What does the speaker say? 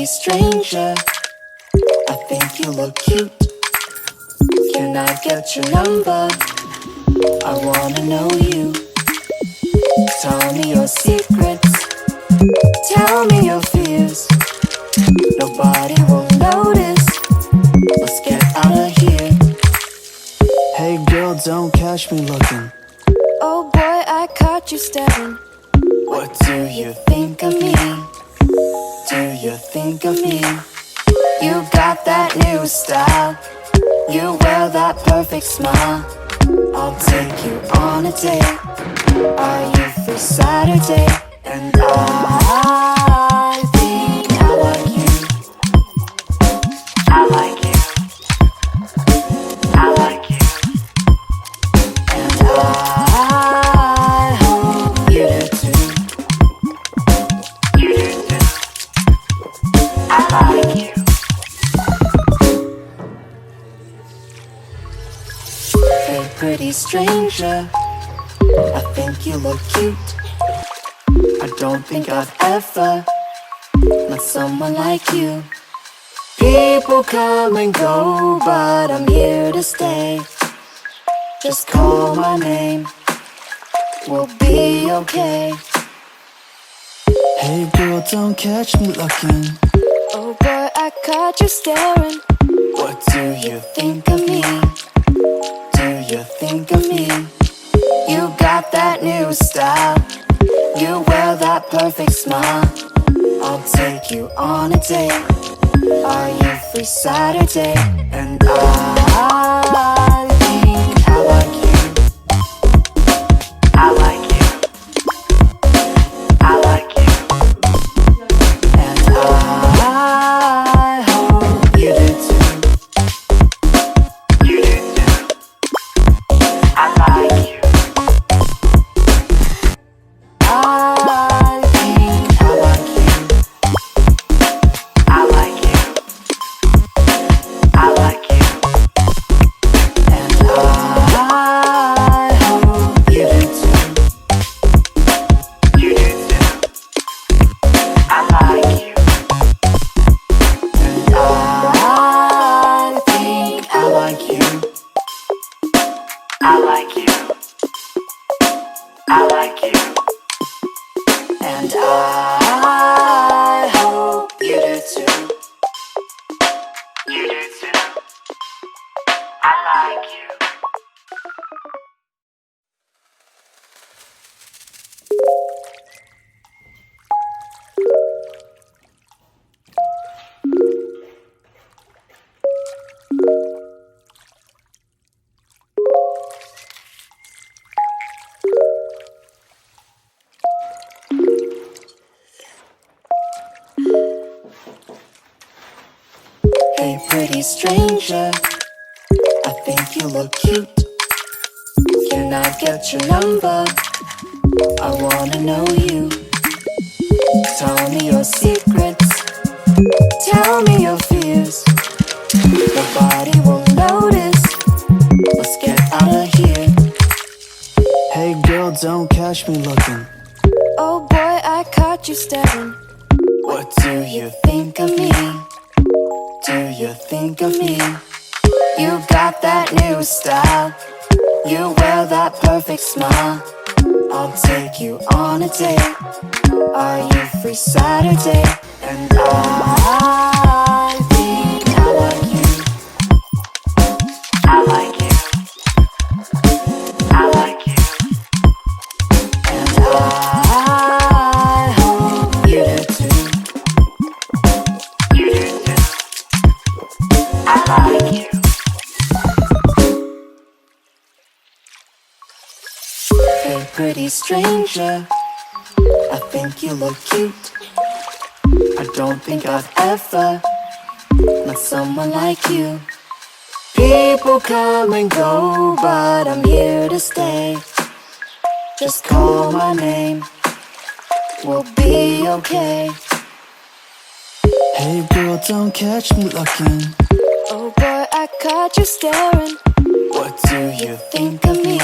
pretty stranger, I think you look cute. Can I get your number? I wanna know you. Tell me your secrets, tell me your fears. Nobody will notice. Let's get out of here. Hey girl, don't catch me looking. Oh boy, I caught you staring. What do you think of me? Do you think of me? You got that new style, you wear that perfect smile. I'll take you on a date. Are you free Saturday? And I think I like you. I like you. I like you. And I hope you do too. You do too. I like you. Hey pretty stranger, I think you look cute. I don't think I've ever met someone like you. People come and go, but I'm here to stay. Just call my name, we'll be okay. Hey girl, don't catch me looking. Oh boy, I caught you staring. What do you think of me? Do you think of me? You got that new style, you wear that perfect smile. I'll take you on a date. Are you free Saturday? And I think I like you. I like you. I like you. And I hope you do too. You do too. I like you. I think I like you. I like you. I like you. And I hope you do too. You do too. I like you. And I think I like you. I like you. I like you. And I hope you do too. You do too. I like you. Hey pretty stranger, I think you look cute. Can I get your number? I wanna know you. Tell me your secrets, tell me your fears. Nobody will notice. Let's get out of here. Hey girl, don't catch me looking. Oh boy, I caught you staring. What do you think of me? Do you think of me? You got that new style, you wear that perfect smile. I'll take you on a date. Are you free Saturday? And I think I like you. I like you. I like you. And I hope you do too. You do too. I like you. Hey pretty stranger, I think you look cute. I don't think I've ever met someone like you. People come and go, but I'm here to stay. Just call my name, we'll be okay. Hey girl, don't catch me looking. Oh boy, I caught you staring. What do you think of me?